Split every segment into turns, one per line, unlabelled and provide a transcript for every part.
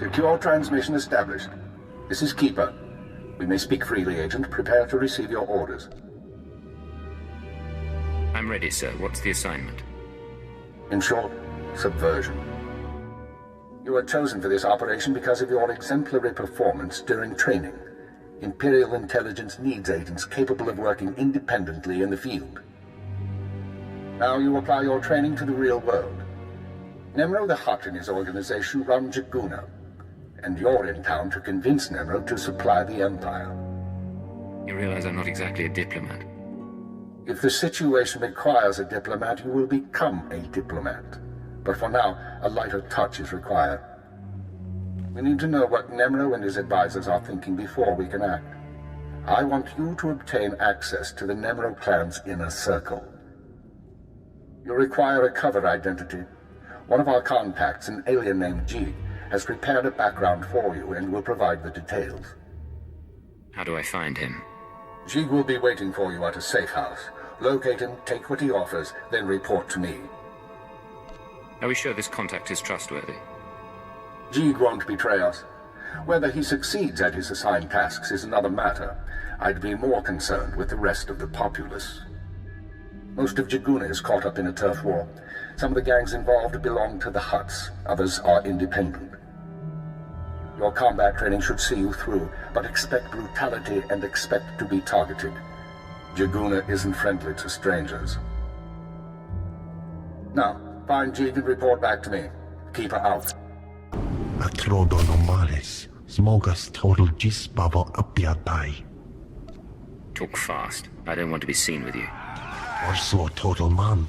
Secure transmission established. This is Keeper. We may speak freely, Agent. Prepare to receive your orders.
I'm ready, sir. What's the assignment?
In short, subversion. You were chosen for this operation because of your exemplary performance during training. Imperial intelligence needs agents capable of working independently in the field. Now you apply your training to the real world. Nemro the Hutt and his organization run Jaguna, and you're in town to convince Nemro to supply the Empire.
You realize I'm not exactly a diplomat.
If the situation requires a diplomat, you will become a diplomat. But for now, a lighter touch is required. We need to know what Nemro and his advisors are thinking before we can act. I want you to obtain access to the Nemro clan's inner circle. You require a cover identity. One of our contacts, an alien named G, has prepared a background for you and will provide the details.
How do I find him?
G will be waiting for you at a safe house. Locate him, take what he offers, then report to me.
Are we sure this contact is trustworthy?
G won't betray us. Whether he succeeds at his assigned tasks is another matter. I'd be more concerned with the rest of the populace. Most of Jaguna is caught up in a turf war. Some of the gangs involved belong to the Hutts, others are independent. Your combat training should see you through, but expect brutality and expect to be targeted. Jaguna isn't friendly to strangers. Now, find Jig and report back to me. Keep her out.
Akrodonomalis, smogas total gisbavo apiatai.
Talk fast. I don't want to be seen with you.
Orso total man.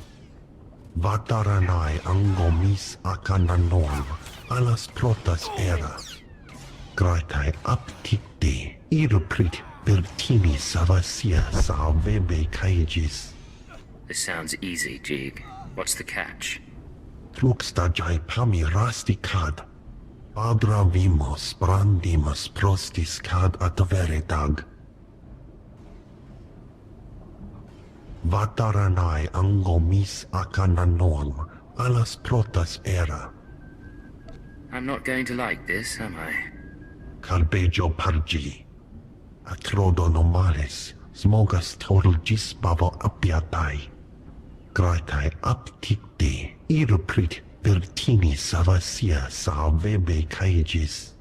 Vataranai angomis akananorm, alas protas era. Gratai aptikte, iruprit bertini savasia salvebe kaigis.
This sounds easy, Jig. What's the catch?
Tluxtajai pami rasticad. Padra vimos brandimus prostis cad adveredag. Vataranai angomis akananorm, alas protas era.
I'm not going to like this, am I?
Carbejo pargi. Acrodonomalis, smogas total gisbavo apiatai. Gratai aptikte, iruprit vertini savasia salvebe kaigis.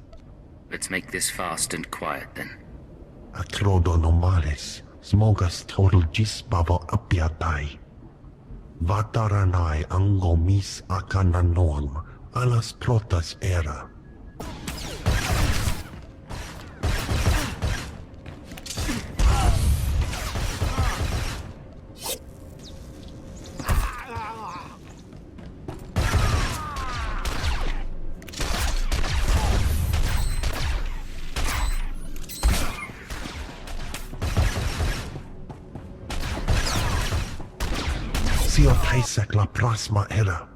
Let's make this fast and quiet, then.
Acrodonomalis, smogas total gisbavo apiatai. Vataranai angomis akananorm, alas protas era. Taisek la prasma era.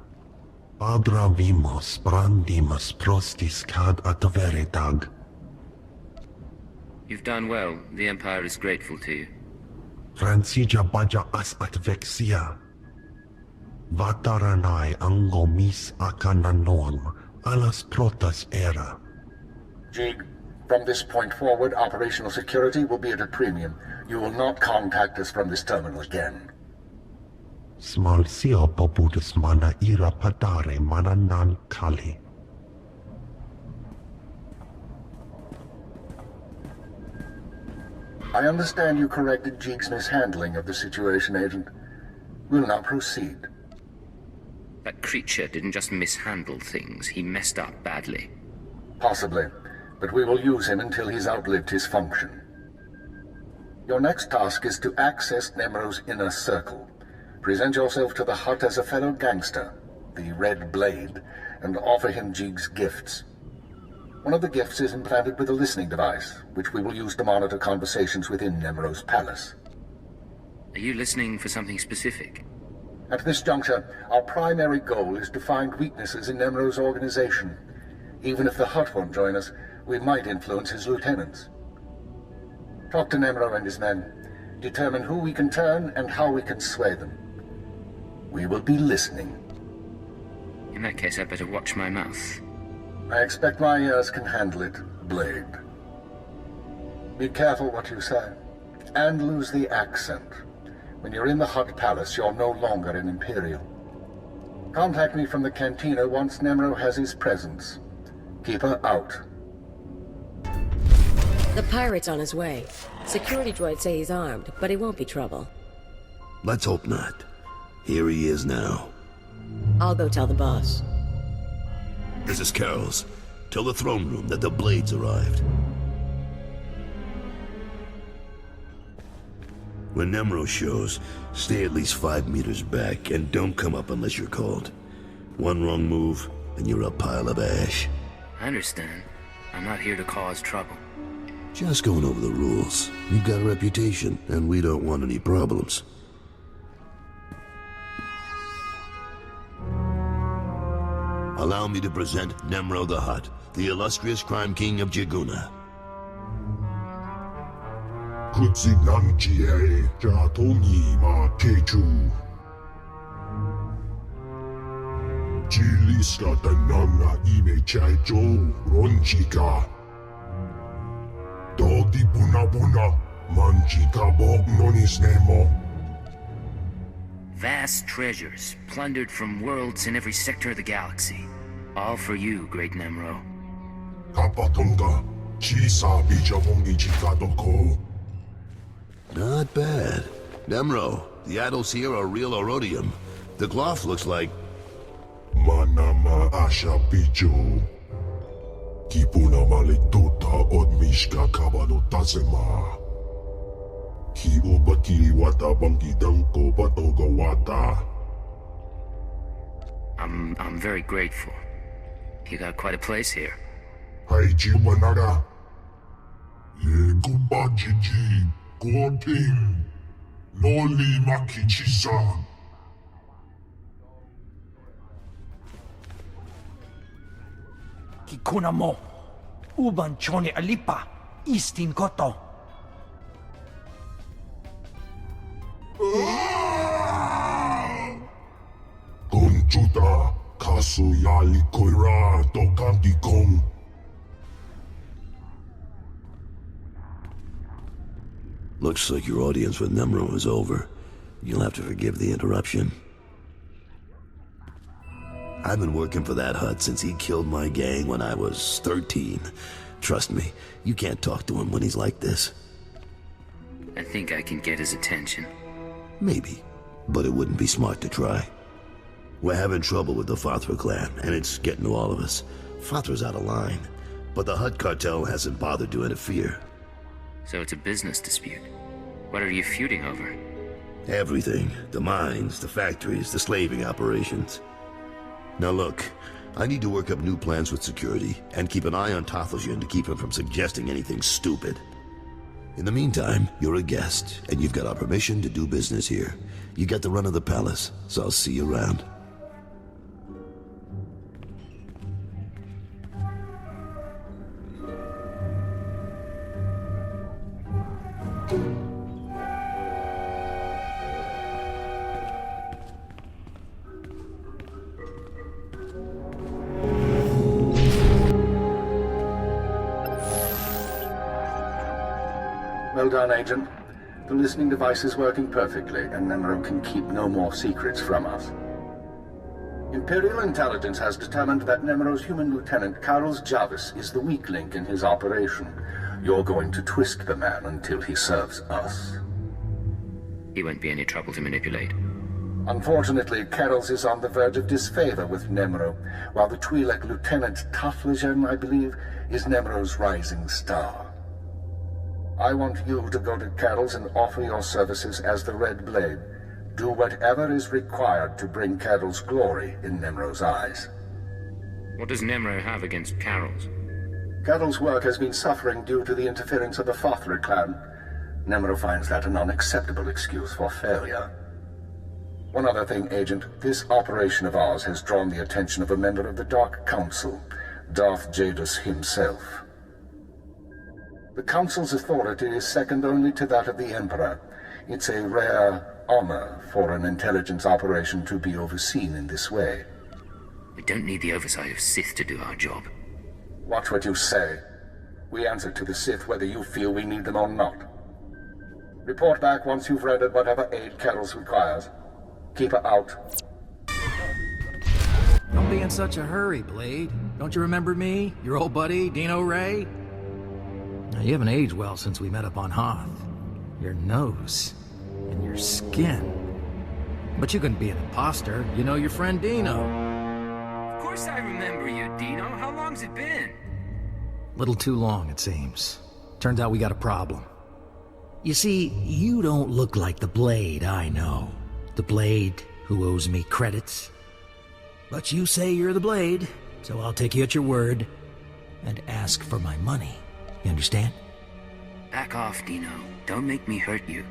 Padra vimos brandimus prostis cad adveredag.
You've done well. The Empire is grateful to you.
Francia baja as advexia. Vataranai angomis akananorm, alas protas era.
Jig, from this point forward, operational security will be at a premium. You will not contact us from this terminal again.
Small sio popudus mana ira padare mana nan kali.
I understand you corrected Jig's mishandling of the situation, Agent. We'll now proceed.
That creature didn't just mishandle things, he messed up badly.
Possibly, but we will use him until he's outlived his function. Your next task is to access Nemro's inner circle. Present yourself to the Hut as a fellow gangster, the Red Blade, and offer him Jig's gifts. One of the gifts is implanted with a listening device, which we will use to monitor conversations within Nemro's palace.
Are you listening for something specific?
At this juncture, our primary goal is to find weaknesses in Nemro's organization. Even if the Hut won't join us, we might influence his lieutenants. Talk to Nemro and his men. Determine who we can turn and how we can sway them. We will be listening.
In that case, I'd better watch my mouth.
I expect my ears can handle it, Blade. Be careful what you say, and lose the accent. When you're in the Hut Palace, you're no longer an Imperial. Contact me from the cantina once Nemro has his presence. Keep her out.
The pirate's on his way. Security droids say he's armed, but he won't be trouble.
Let's hope not. Here he is now.
I'll go tell the boss.
This is Carol's. Tell the throne room that the Blades arrived. When Nemro shows, stay at least 5 meters back and don't come up unless you're called. One wrong move, and you're a pile of ash.
I understand. I'm not here to cause trouble.
Just going over the rules. You've got a reputation, and we don't want any problems. Allow me to present Nemro the Hutt, the illustrious crime king of Jiguna.
Vast treasures, plundered from worlds in every sector of the galaxy. All for you, great Nemro.
Not bad. Nemro, the idols here are real Orodium. The cloth looks like...
Manama Asha Pijo. Kipuna Maletota Odmishka Kabano Tasema. Ki Ubaki Wata Banki Danko Batoga Wata.
I'm very grateful. You got quite a place here.
Haiji Manada. Ye Kubajiji. Goting. Noli Makichisa.
Kikuna mo. Uban chone alipa. Istin koto.
Konchuta. Kasuyali Koira. Tokanti Kong.
Looks like your audience with Nemro is over. You'll have to forgive the interruption. I've been working for that Hut since he killed my gang when I was 13. Trust me, you can't talk to him when he's like this.
I think I can get his attention.
Maybe, but it wouldn't be smart to try. We're having trouble with the Fathra clan, and it's getting to all of us. Fathra's out of line, but the Hut cartel hasn't bothered to interfere.
So it's a business dispute. What are you feuding over?
Everything. The mines, the factories, the slaving operations. Now look, I need to work up new plans with security, and keep an eye on Tathosian to keep him from suggesting anything stupid. In the meantime, you're a guest, and you've got our permission to do business here. You got the run of the palace, so I'll see you around.
Well done, Agent. The listening device is working perfectly, and Nemro can keep no more secrets from us. Imperial intelligence has determined that Nemro's human lieutenant, Carlos Jarvis, is the weak link in his operation. You're going to twist the man until he serves us.
He won't be any trouble to manipulate.
Unfortunately, Carols is on the verge of disfavor with Nemro, while the Twi'lek Lieutenant Taflajan, I believe, is Nemro's rising star. I want you to go to Carols and offer your services as the Red Blade. Do whatever is required to bring Carol's glory in Nemro's eyes.
What does Nemro have against Carol's?
Carol's work has been suffering due to the interference of the Fothra clan. Nemro finds that an unacceptable excuse for failure. One other thing, Agent. This operation of ours has drawn the attention of a member of the Dark Council, Darth Jadus himself. The Council's authority is second only to that of the Emperor. It's a rare honor for an intelligence operation to be overseen in this way.
We don't need the oversight of Sith to do our job.
Watch what you say. We answer to the Sith whether you feel we need them or not. Report back once you've rendered whatever aid Carols requires. Keep her out.
Don't be in such a hurry, Blade. Don't you remember me? Your old buddy, Dino Ray? Now, you haven't aged well since we met up on Hoth. Your nose and your skin. But you couldn't be an imposter. You know your friend Dino.
Of course I remember you, Dino. How long's it been?
Little too long, it seems. Turns out we got a problem. You see, you don't look like the Blade I know. The Blade who owes me credits. But you say you're the Blade, so I'll take you at your word and ask for my money. You understand?
Back off, Dino. Don't make me hurt you.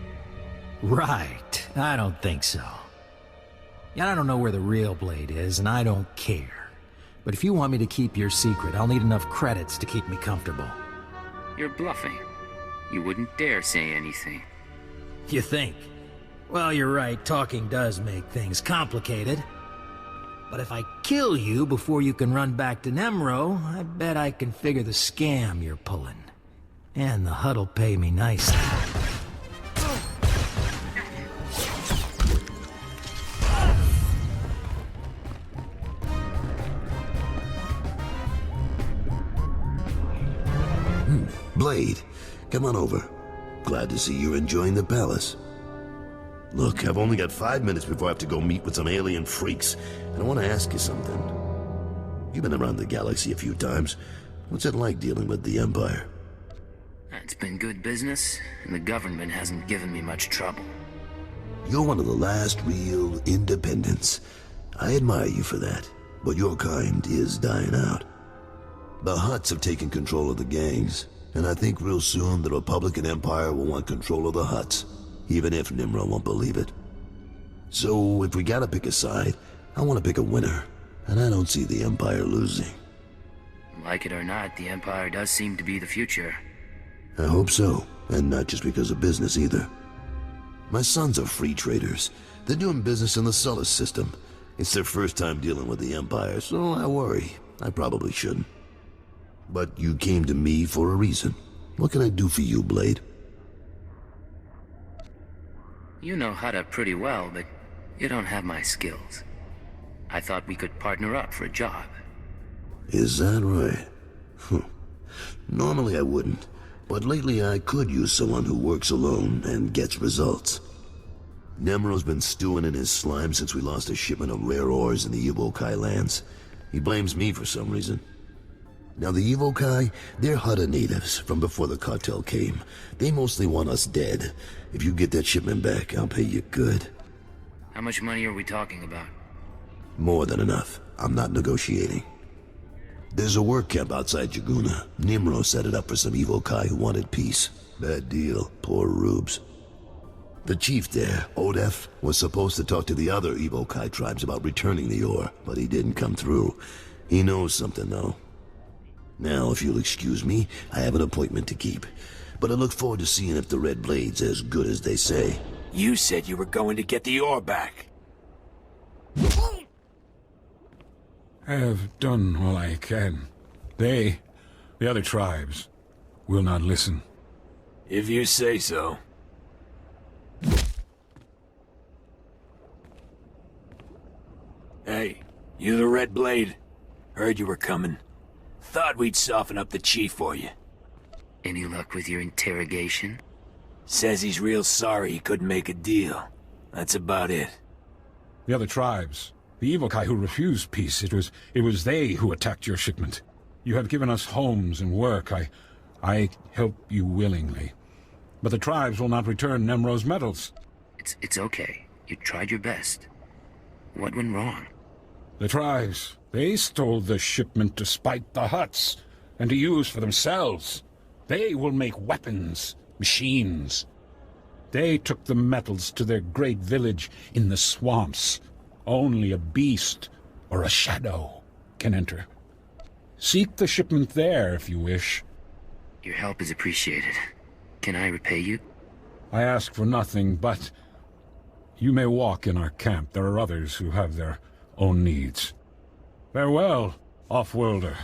Right. I don't think so. Yeah, I don't know where the real Blade is, and I don't care. But if you want me to keep your secret, I'll need enough credits to keep me comfortable.
You're bluffing. You wouldn't dare say anything.
You think? Well, you're right, talking does make things complicated. But if I kill you before you can run back to Nemro, I bet I can figure the scam you're pulling. And the Hutt'll pay me nicely.
Blade, come on over. Glad to see you're enjoying the palace. Look, I've only got 5 minutes before I have to go meet with some alien freaks, and I want to ask you something. You've been around the galaxy a few times. What's it like dealing with the Empire?
It's been good business, and the government hasn't given me much trouble.
You're one of the last real independents. I admire you for that, but your kind is dying out. The Hutts have taken control of the gangs, and I think real soon the Republican Empire will want control of the Hutts, even if Nimro won't believe it. So, if we gotta pick a side, I want to pick a winner, and I don't see the Empire losing.
Like it or not, the Empire does seem to be the future.
I hope so, and not just because of business either. My sons are free traders. They're doing business in the Sullus system. It's their first time dealing with the Empire, so I worry. I probably shouldn't. But you came to me for a reason. What can I do for you, Blade?
You know Hutta pretty well, but you don't have my skills. I thought we could partner up for a job.
Is that right? Normally I wouldn't, but lately I could use someone who works alone and gets results. Nemro's been stewing in his slime since we lost a shipment of rare ores in the Evokai lands. He blames me for some reason. Now the Evokai, they're Hutta natives from before the cartel came. They mostly want us dead. If you get that shipment back, I'll pay you good.
How much money are we talking about?
More than enough. I'm not negotiating. There's a work camp outside Jaguna. Nimro set it up for some Evokai who wanted peace. Bad deal. Poor rubes. The chief there, Odef, was supposed to talk to the other Evokai tribes about returning the ore, but he didn't come through. He knows something, though. Now, if you'll excuse me, I have an appointment to keep. But I look forward to seeing if the Red Blade's as good as they say.
You said you were going to get the ore back.
I have done all I can. They, the other tribes, will not listen.
If you say so. Hey, you the Red Blade? Heard you were coming. Thought we'd soften up the chief for you.
Any luck with your interrogation?
Says he's real sorry he couldn't make a deal. That's about it.
The other tribes. The evil Kai who refused peace. It was they who attacked your shipment. You have given us homes and work. I help you willingly. But the tribes will not return Nemro's metals.
It's okay. You tried your best. What went wrong?
The tribes, they stole the shipment to spite the Hutts, and to use for themselves. They will make weapons, machines. They took the metals to their great village in the swamps. Only a beast or a shadow can enter. Seek the shipment there if you wish.
Your help is appreciated. Can I repay you?
I ask for nothing, but you may walk in our camp. There are others who have their own needs. Farewell, off-worlder.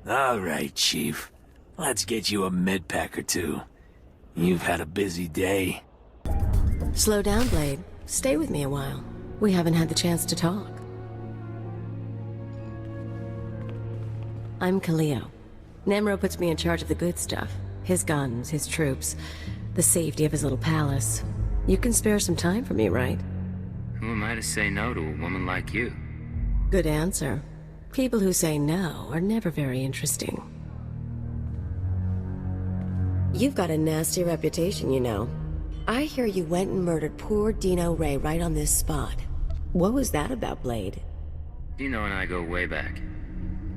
All right, Chief. Let's get you a med-pack or two. You've had a busy day.
Slow down, Blade. Stay with me a while. We haven't had the chance to talk. I'm Kaleo. Nemro puts me in charge of the good stuff. His guns, his troops, the safety of his little palace. You can spare some time for me, right?
Who am I to say no to a woman like you?
Good answer. People who say no are never very interesting. You've got a nasty reputation, you know. I hear you went and murdered poor Dino Ray right on this spot. What was that about, Blade?
Dino and I go way back.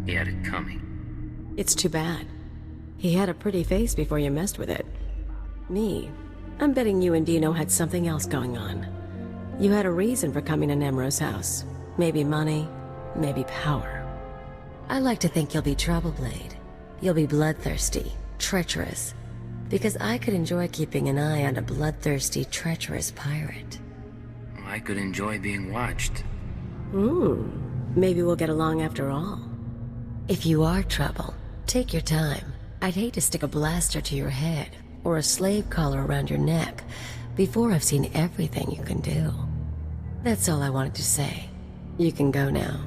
He had it coming.
It's too bad. He had a pretty face before you messed with it. Me, I'm betting you and Dino had something else going on. You had a reason for coming to Nemro's house. Maybe money, maybe power. I like to think you'll be trouble, Blade. You'll be bloodthirsty, treacherous. Because I could enjoy keeping an eye on a bloodthirsty, treacherous pirate.
I could enjoy being watched.
Maybe we'll get along after all. If you are trouble, take your time. I'd hate to stick a blaster to your head, or a slave collar around your neck, before I've seen everything you can do. That's all I wanted to say. You can go now.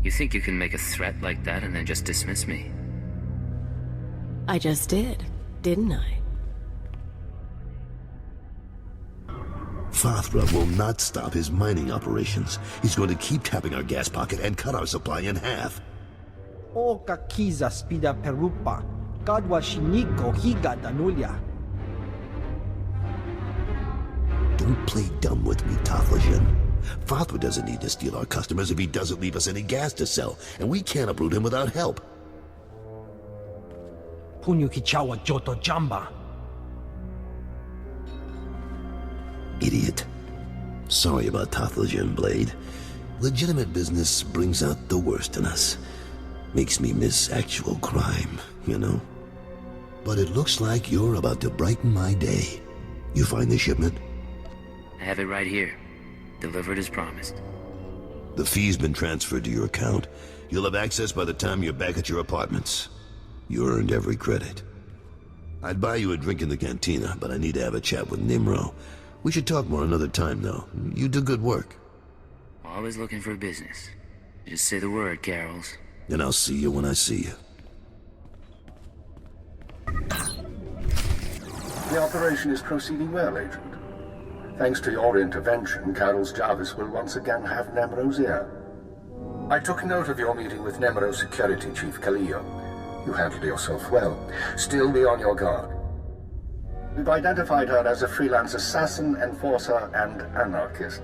You think you can make a threat like that and then just dismiss me?
I just did, didn't I?
Fathra will not stop his mining operations. He's going to keep tapping our gas pocket and cut our supply in half.
O kakiza spida perupa, kadwa shiniko higa danulia.
Don't play dumb with me, Taflajan. Fathra doesn't need to steal our customers if he doesn't leave us any gas to sell, and we can't uproot him without help.
Punyu kichawa joto jamba.
Idiot. Sorry about Taflajan, Blade. Legitimate business brings out the worst in us. Makes me miss actual crime, you know? But it looks like you're about to brighten my day. You find the shipment?
I have it right here. Delivered as promised.
The fee's been transferred to your account. You'll have access by the time you're back at your apartments. You earned every credit. I'd buy you a drink in the cantina, but I need to have a chat with Nimro. We should talk more another time, though. You do good work.
Always looking for business. Just say the word, Carols.
Then I'll see you when I see you.
The operation is proceeding well, Agent. Thanks to your intervention, Carol's Jarvis will once again have Nemro's ear. I took note of your meeting with Nemro's security chief, Kaleo. You handled yourself well. Still be on your guard. We've identified her as a freelance assassin, enforcer, and anarchist.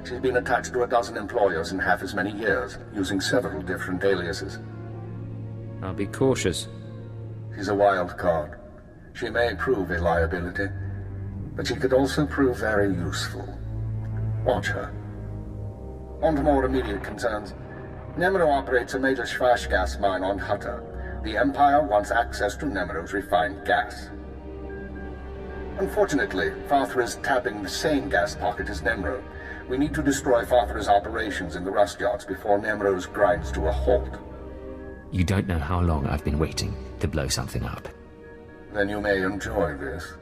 She's been attached to a dozen employers in half as many years, using several different aliases.
I'll be cautious.
She's a wild card. She may prove a liability, but she could also prove very useful. Watch her. On to more immediate concerns. Nemro operates a major Schwash gas mine on Hutta. The Empire wants access to Nemro's refined gas. Unfortunately, Fathra is tapping the same gas pocket as Nemro. We need to destroy Fathra's operations in the rust yards before Nemro's grinds to a halt.
You don't know how long I've been waiting to blow something up.
Then you may enjoy this.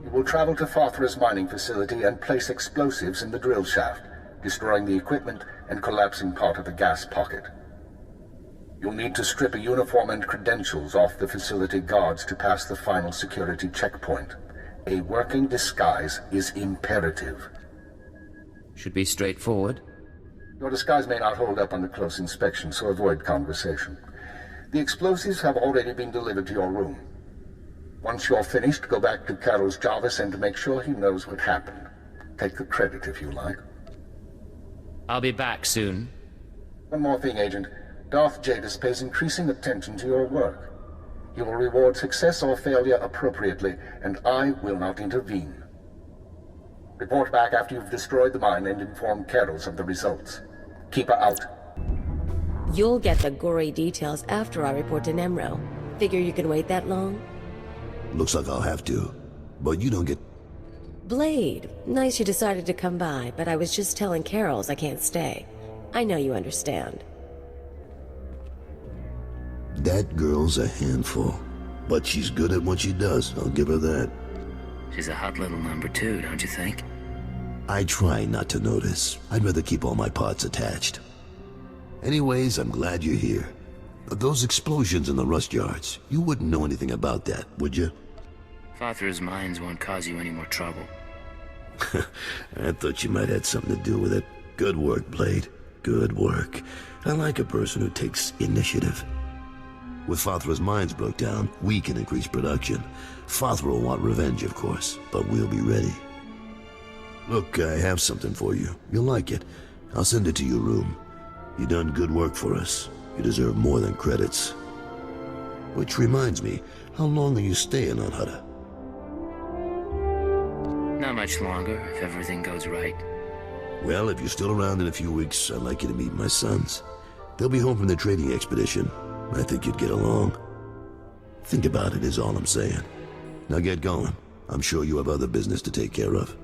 You will travel to Fathra's mining facility and place explosives in the drill shaft, destroying the equipment and collapsing part of the gas pocket. You'll need to strip a uniform and credentials off the facility guards to pass the final security checkpoint. A working disguise is imperative.
Should be straightforward.
Your disguise may not hold up under close inspection, so avoid conversation. The explosives have already been delivered to your room. Once you're finished, go back to Carol's Jarvis and make sure he knows what happened. Take the credit if you like.
I'll be back soon.
One more thing, Agent. Darth Jadis pays increasing attention to your work. He will reward success or failure appropriately, and I will not intervene. Report back after you've destroyed the mine and inform Carols of the results. Keep her out.
You'll get the gory details after I report to Nemro. Figure you can wait that long?
Looks like I'll have to. But you don't get...
Blade, nice you decided to come by, but I was just telling Carols I can't stay. I know you understand.
That girl's a handful. But she's good at what she does, I'll give her that.
She's a hot little number two, don't you think?
I try not to notice. I'd rather keep all my parts attached. Anyways, I'm glad you're here. Those explosions in the rust yards, you wouldn't know anything about that, would you?
Father's mines won't cause you any more trouble.
I thought you might have something to do with it. Good work, Blade. Good work. I like a person who takes initiative. With Fathra's mines broke down, we can increase production. Fathra will want revenge, of course, but we'll be ready. Look, I have something for you. You'll like it. I'll send it to your room. You done good work for us. You deserve more than credits. Which reminds me, how long are you staying on Hutta?
Not much longer, if everything goes right.
Well, if you're still around in a few weeks, I'd like you to meet my sons. They'll be home from their trading expedition. I think you'd get along. Think about it is all I'm saying. Now get going. I'm sure you have other business to take care of.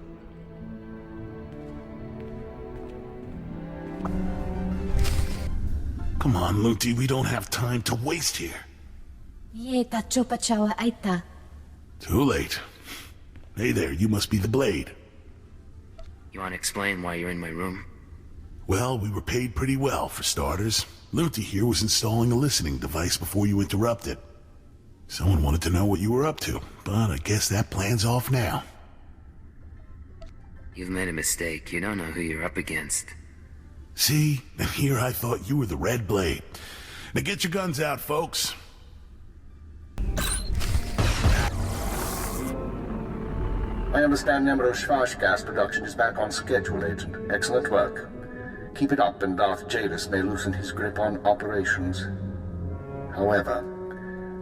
Come on, Lunti, we don't have time to waste here. Too late. Hey there, you must be the Blade.
You want to explain why you're in my room?
Well, we were paid pretty well, for starters. Lunti here was installing a listening device before you interrupted. Someone wanted to know what you were up to, but I guess that plan's off now.
You've made a mistake. You don't know who you're up against.
See? And here I thought you were the Red Blade. Now get your guns out, folks.
I understand Nemro's Schwash gas production is back on schedule, Agent. Excellent work. Keep it up and Darth Jadis may loosen his grip on operations. However,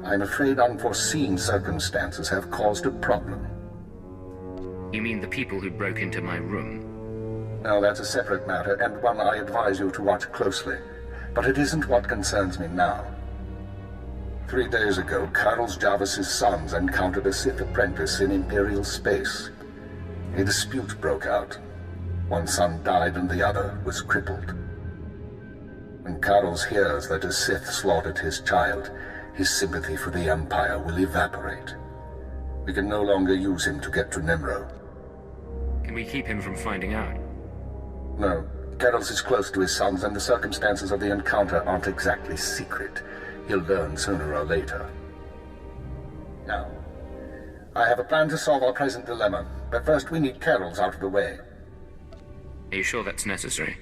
I'm afraid unforeseen circumstances have caused a problem.
You mean the people who broke into my room?
No, that's a separate matter, and one I advise you to watch closely. But it isn't what concerns me now. 3 days ago, Carl Jarvis's sons encountered a Sith apprentice in Imperial space. A dispute broke out. One son died and the other was crippled. When Carlos hears that a Sith slaughtered his child, his sympathy for the Empire will evaporate. We can no longer use him to get to Nemro.
Can we keep him from finding out?
No. Carlos is close to his sons, and the circumstances of the encounter aren't exactly secret. He'll learn sooner or later. Now, I have a plan to solve our present dilemma, but first we need Carol's out of the way.
Are you sure that's necessary?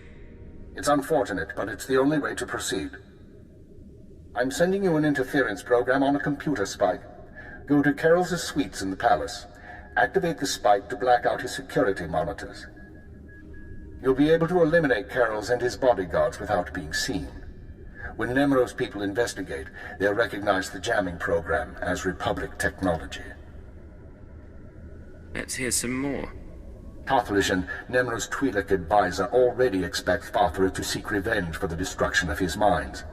It's unfortunate, but it's the only way to proceed. I'm sending you an interference program on a computer spike. Go to Carol's suites in the palace. Activate the spike to black out his security monitors. You'll be able to eliminate Carol's and his bodyguards without being seen. When Nemro's people investigate, they'll recognize the jamming program as Republic technology.
Let's hear some more.
Tothlishan, Nemro's Twi'lek advisor, already expects Fathra to seek revenge for the destruction of his mines.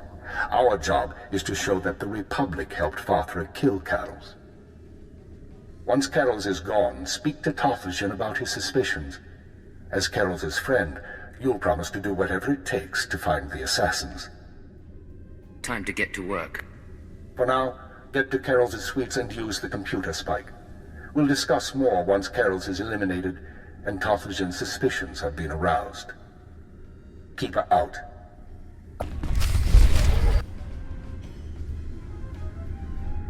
Our job is to show that the Republic helped Fathra kill Carol's. Once Carol's is gone, speak to Tothlishan about his suspicions. As Carol's friend, you'll promise to do whatever it takes to find the assassins.
Time to get to work.
For now, get to Carol's suites and use the computer spike. We'll discuss more once Carol's is eliminated and Tothlishan's suspicions have been aroused. Keep her out.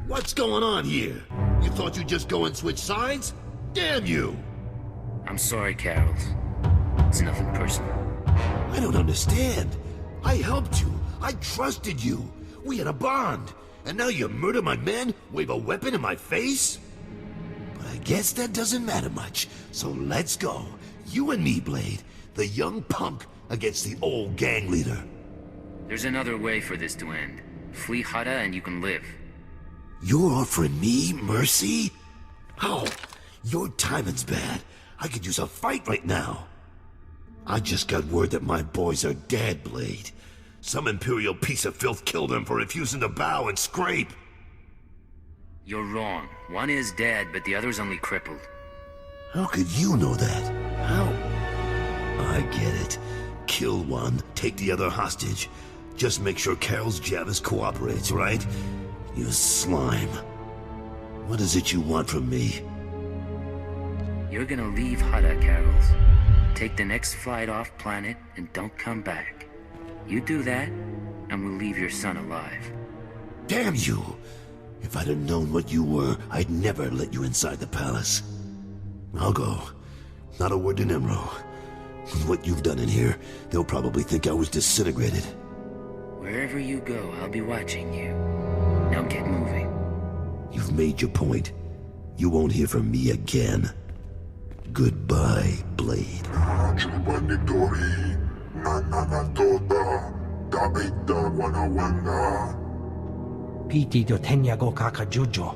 What's going on here? You thought you'd just go and switch sides? Damn you!
I'm sorry, Carols. It's nothing personal.
I don't understand. I helped you. I trusted you. We had a bond. And now you murder my men, wave a weapon in my face? But I guess that doesn't matter much. So let's go. You and me, Blade. The young punk against the old gang leader.
There's another way for this to end. Flee Hutta and you can live.
You're offering me mercy? How? Your timing's bad. I could use a fight right now. I just got word that my boys are dead, Blade. Some Imperial piece of filth killed them for refusing to bow and scrape.
You're wrong. One is dead, but the other's only crippled.
How could you know that? How? I get it. Kill one, take the other hostage. Just make sure Carol's Javis cooperates, right? You slime. What is it you want from me?
You're gonna leave Hutta, Carols. Take the next flight off planet and don't come back. You do that, and we'll leave your son alive.
Damn you! If I'd have known what you were, I'd never let you inside the palace. I'll go. Not a word to Nemro. With what you've done in here, they'll probably think I was disintegrated.
Wherever you go, I'll be watching you. Now get moving.
You've made your point. You won't hear from me again. Goodbye, Blade.
Piti do tenyago kakajujo,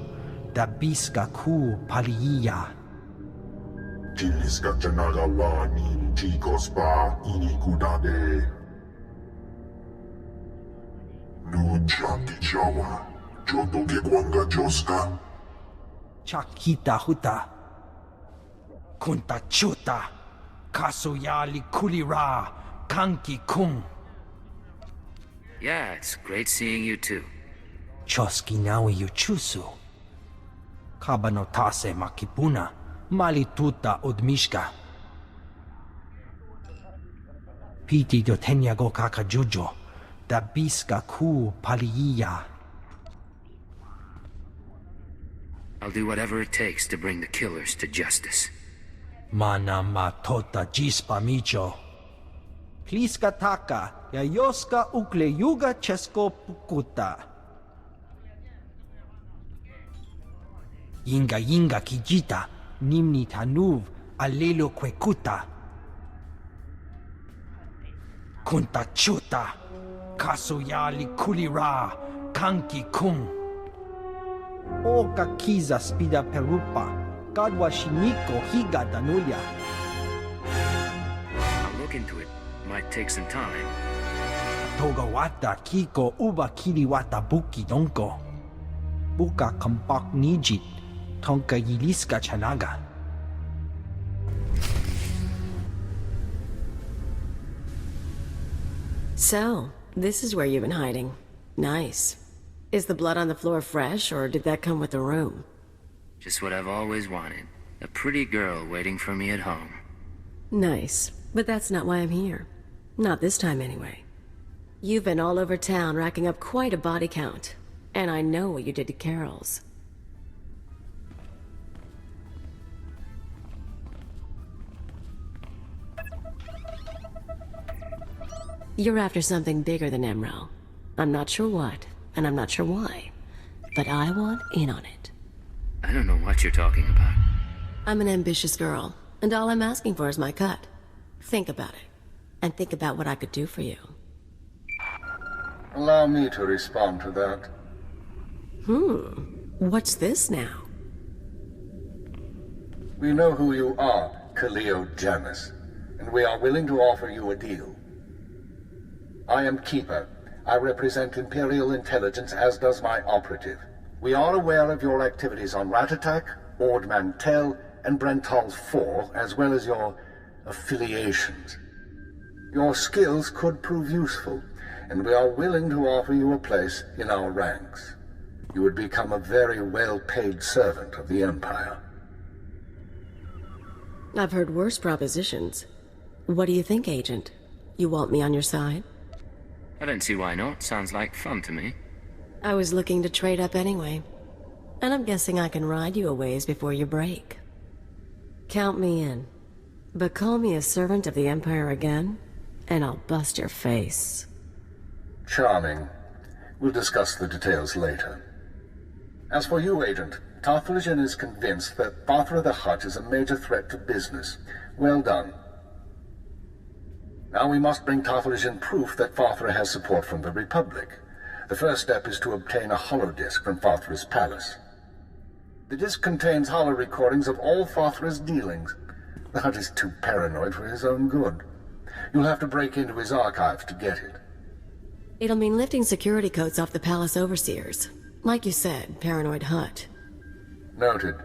da biska ku paliya.
Jiliska janaga wa nin chicos pa inikudade. Nunjanti jawa, jodo ke kwanga joska.
Chakita Hutta. Kunta chuta. Kasuyali kulira. Kanki kung.
Yeah, it's great seeing you too.
Choski nawi yuchusu. Kabanotase makipuna. Malituta odmishka. Piti do tenyago kakajujo. Da biska ku paliya.
I'll do whatever it takes to bring the killers to justice.
Mana matota jispa micho. Pliska taka, yayoska ukle yuga chesko pukuta. Yinga kijita, nimni tanuv, alelo kwekuta. Kunta chuta, kasuyali kulira, kanki kung. Oka kiza spida perupa, kadwa shiniko higa danulia.
I'll look into it. Might take some time.
Togawata kiko uba kiriwata buki donko. Buka kampak nijit, tonka yiliska chanaga.
So, this is where you've been hiding. Nice. Is the blood on the floor fresh, or did that come with the room?
Just what I've always wanted. A pretty girl waiting for me at home.
Nice. But that's not why I'm here. Not this time, anyway. You've been all over town racking up quite a body count. And I know what you did to Carol's. You're after something bigger than Emerald. I'm not sure what, and I'm not sure why. But I want in on it.
I don't know what you're talking about.
I'm an ambitious girl, and all I'm asking for is my cut. Think about it. And think about what I could do for you.
Allow me to respond to that.
What's this now?
We know who you are, Khalil Jamis, and we are willing to offer you a deal. I am Keeper. I represent Imperial Intelligence, as does my operative. We are aware of your activities on Ratatak, Ord Mantell, and Brental 4, as well as your affiliations. Your skills could prove useful, and we are willing to offer you a place in our ranks. You would become a very well-paid servant of the Empire.
I've heard worse propositions. What do you think, Agent? You want me on your side?
I don't see why not. Sounds like fun to me.
I was looking to trade up anyway. And I'm guessing I can ride you a ways before you break. Count me in. But call me a servant of the Empire again, and I'll bust your face.
Charming. We'll discuss the details later. As for you, Agent, Tarthalion is convinced that Fathra the Hutt is a major threat to business. Well done. Now we must bring Tarthalion proof that Fathra has support from the Republic. The first step is to obtain a holodisk from Fathra's palace. The disk contains holo recordings of all Fathra's dealings. The Hutt is too paranoid for his own good. You'll have to break into his archives to get it.
It'll mean lifting security codes off the palace overseers. Like you said, paranoid Hutt.
Noted.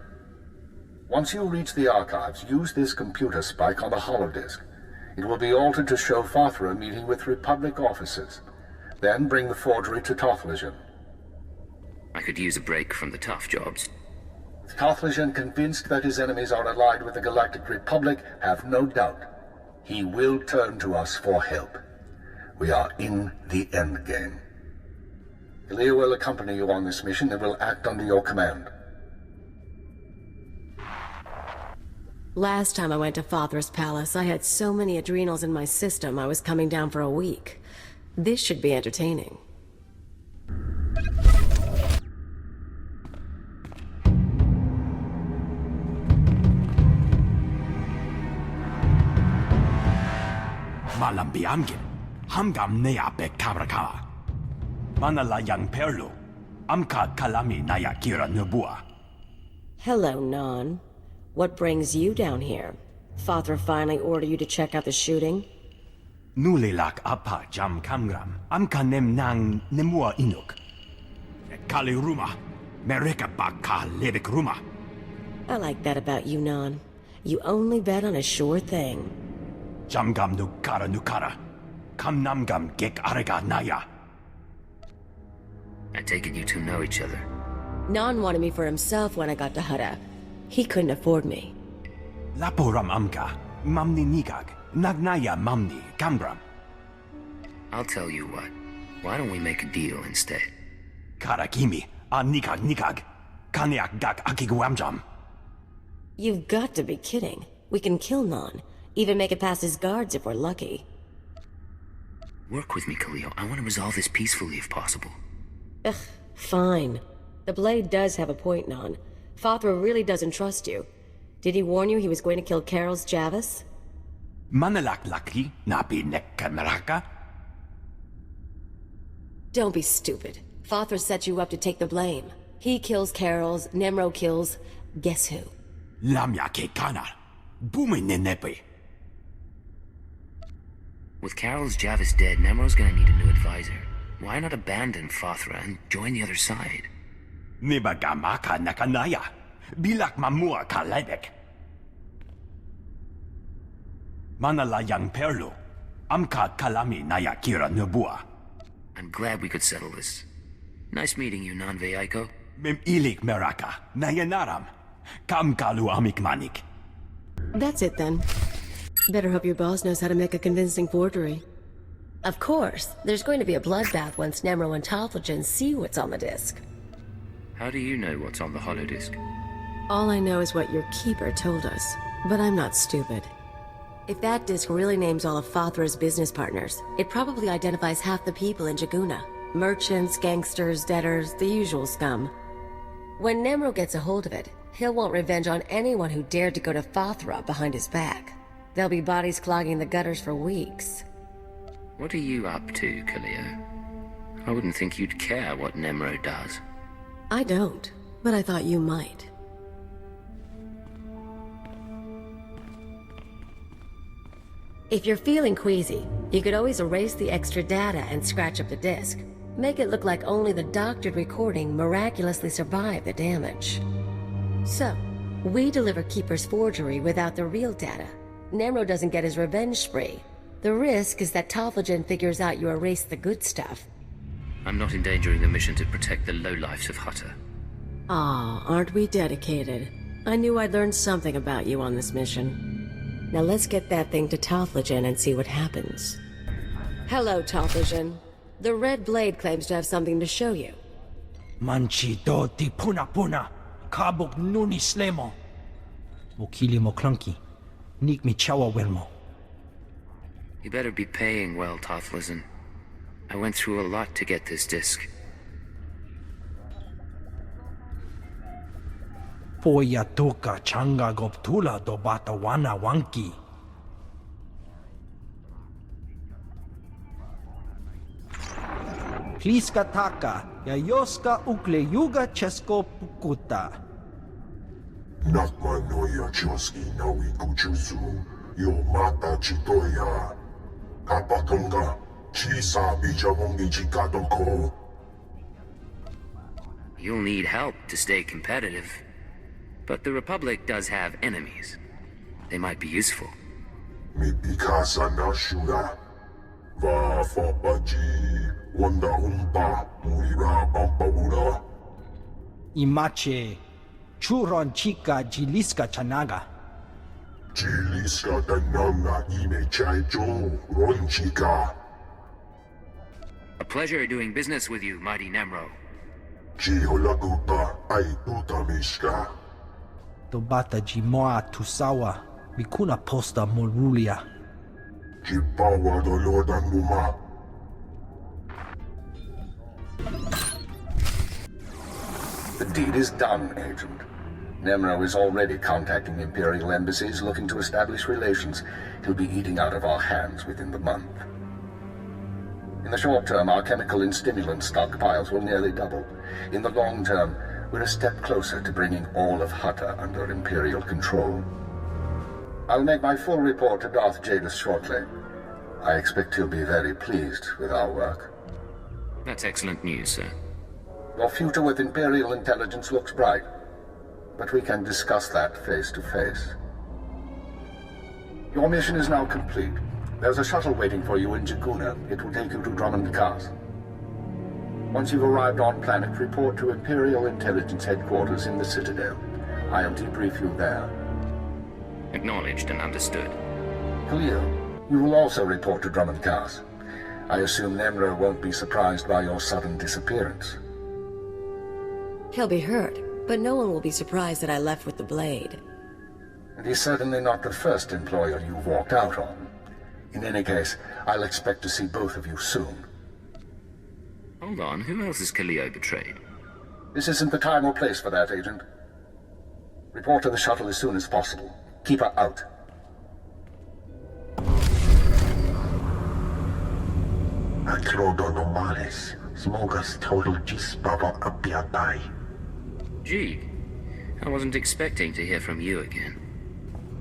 Once you reach the archives, use this computer spike on the holodisk. It will be altered to show Fathra meeting with Republic officers. Then bring the forgery to Tarthalion.
I could use a break from the tough jobs.
With Tarthalion convinced that his enemies are allied with the Galactic Republic, have no doubt. He will turn to us for help. We are in the endgame. Kalia will accompany you on this mission and will act under your command.
Last time I went to Fathra's palace, I had so many adrenals in my system I was coming down for a week. This should be entertaining.
Malam biamgin, hamgam nea be kabraka. Manala yang perlo, amka kalami naya kira nubua.
Hello, Non. What brings you down here? Fathra finally ordered you to check out the shooting?
Nulilak apa jam kamgram, amka nem nang nemua inuk. Kali ruma, mereka baka lebek ruma.
I like that about you, Non. You only bet on a sure thing.
Jamgam nukara, kam namgam gek arega naya.
I take it you two know each other.
Non wanted me for himself when I got to Hutta. He couldn't afford me.
Laporam amka, mamni nigag, nagnaya mamni, kambram.
I'll tell you what. Why don't we make a deal instead?
Karakimi, a nikag, kanyak gak akiguamjam.
You've got to be kidding. We can kill Non. Even make it past his guards if we're lucky.
Work with me, Khalil. I want to resolve this peacefully if possible.
Ugh, fine. The Blade does have a point, Non. Fathra really doesn't trust you. Did he warn you he was going to kill Carol's Javis?
Manalak laki, napi nekkameraka?
Don't be stupid. Fathra set you up to take the blame. He kills Carol's, Nemro kills... guess who?
Lamya ke kanar. Bumi nenepe.
With Carol's Javis dead, Nemro's gonna need a new advisor. Why not abandon Fathra and join the other side?
Nibagamaka nakanaya. Bilak mamua kalebek. Manala yang perlo. Amka kalami naya kira nubua.
I'm glad we could settle this. Nice meeting you, Non-Veiko.
Mem ilik meraka. Nayanaram. Kam kalu amikmanik.
That's it then. Better hope your boss knows how to make a convincing forgery. Of course, there's going to be a bloodbath once Nemro and Tarthalion see what's on the disc.
How do you know what's on the holodisk?
All I know is what your keeper told us, but I'm not stupid. If that disc really names all of Fathra's business partners, it probably identifies half the people in Jaguna. Merchants, gangsters, debtors, the usual scum. When Nemro gets a hold of it, he'll want revenge on anyone who dared to go to Fathra behind his back. There'll be bodies clogging the gutters for weeks.
What are you up to, Kalia? I wouldn't think you'd care what Nemro does.
I don't, but I thought you might. If you're feeling queasy, you could always erase the extra data and scratch up the disk. Make it look like only the doctored recording miraculously survived the damage. So, we deliver Keeper's forgery without the real data. Nemro doesn't get his revenge spree. The risk is that Tarthalion figures out you erased the good stuff.
I'm not endangering the mission to protect the lowlifes of Hutta.
Aw, aren't we dedicated? I knew I'd learn something about you on this mission. Now let's get that thing to Tarthalion and see what happens. Hello, Tarthalion. The Red Blade claims to have something to show you.
Manchi do ti puna puna, kabuk nuni slemo. Wokili mo clunky. Nik mi chawa welmo.
You better be paying well, Tothlison. I went through a lot to get this disc.
Poya tuka changa goptula do bata wana wanki. Pliska taka, yayoska ukle yuga chesko pukuta.
Nakma noya choski nawi kuchuzu, yo mata chitoya. Kapakanga, chisa bijamongi chikadoko.
You'll need help to stay competitive. But the Republic does have enemies. They might be useful.
Mi pikasa na shura. Va fabaji, wanda umpa, muira pampabura.
Imache, churon chika jiliska chanaga.
Jiliska dananga ine chaijo, ronchika.
A pleasure doing business with you, mighty Nemro.
Jiholagupa, aiputa mishka.
Dobata jimoa tusawa, mikuna posta morulia.
Jipawa doloda numa.
The deed is done, Agent. Nemro is already contacting Imperial embassies looking to establish relations. He'll be eating out of our hands within the month. In the short term, our chemical and stimulant stockpiles will nearly double. In the long term, we're a step closer to bringing all of Hutta under Imperial control. I'll make my full report to Darth Jadis shortly. I expect he'll be very pleased with our work.
That's excellent news, sir.
Your future with Imperial intelligence looks bright, but we can discuss that face to face. Your mission is now complete. There's a shuttle waiting for you in Jakuna. It will take you to Drummond Cast. Once you've arrived on planet, report to Imperial Intelligence Headquarters in the Citadel. I'll debrief you there.
Acknowledged and understood.
Khalil, you will also report to Drummond Cast. I assume Nemro won't be surprised by your sudden disappearance.
He'll be hurt, but no one will be surprised that I left with the blade.
And he's certainly not the first employer you've walked out on. In any case, I'll expect to see both of you soon.
Hold on, who else has Khalil betrayed?
This isn't the time or place for that, Agent. Report to the shuttle as soon as possible. Keep her out.
Akrodonomalis, smogas total gisbaba abiatai.
Gee, I wasn't expecting to hear from you again.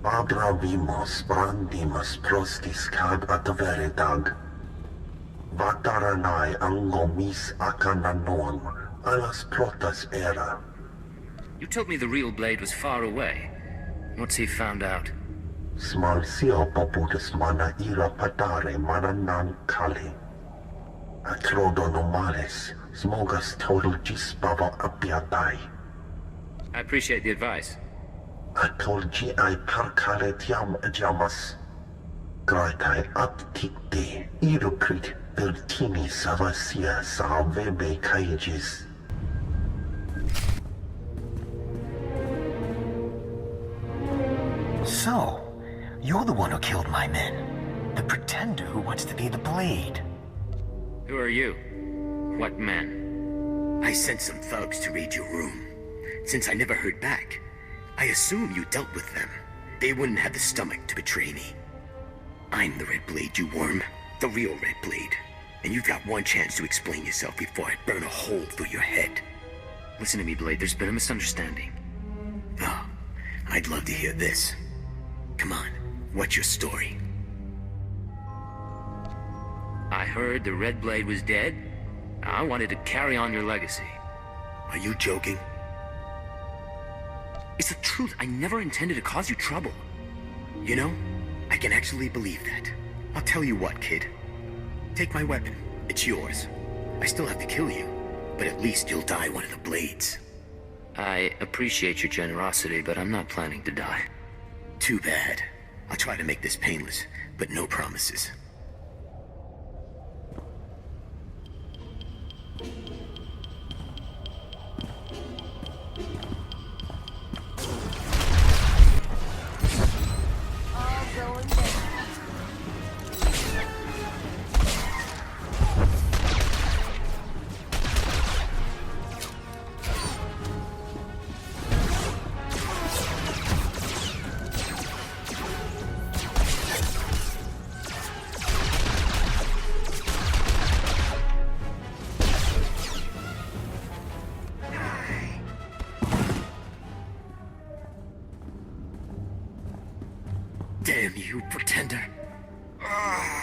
Babra vimos brandimus prostis cad ataveredag. Vataranai angomis akananon, alas protas era.
You told me the real blade was far away. What's he found out?
Smal sio poputus mana ira padare mana nan kali. Akrodonomalis, smogas total gisbaba abiatai.
I appreciate the advice.
Atolgi ai parkale tiam jamas. Graitai aptikte, irukrit vertini savasia sa vebe kaijis.
So, you're the one who killed my men. The pretender who wants to be the blade.
Who are you? What men?
I sent some thugs to raid your room. Since I never heard back, I assume you dealt with them. They wouldn't have the stomach to betray me. I'm the Red Blade, you worm. The real Red Blade. And you've got one chance to explain yourself before I burn a hole through your head.
Listen to me, Blade. There's been a misunderstanding.
Oh, I'd love to hear this. Come on, what's your story?
I heard the Red Blade was dead. I wanted to carry on your legacy.
Are you joking?
It's the truth. I never intended to cause you trouble.
You know, I can actually believe that. I'll tell you what, kid. Take my weapon. It's yours. I still have to kill you, but at least you'll die one of the blades.
I appreciate your generosity, but I'm not planning to die.
Too bad. I'll try to make this painless, but no promises. Damn you, Pretender. Ah.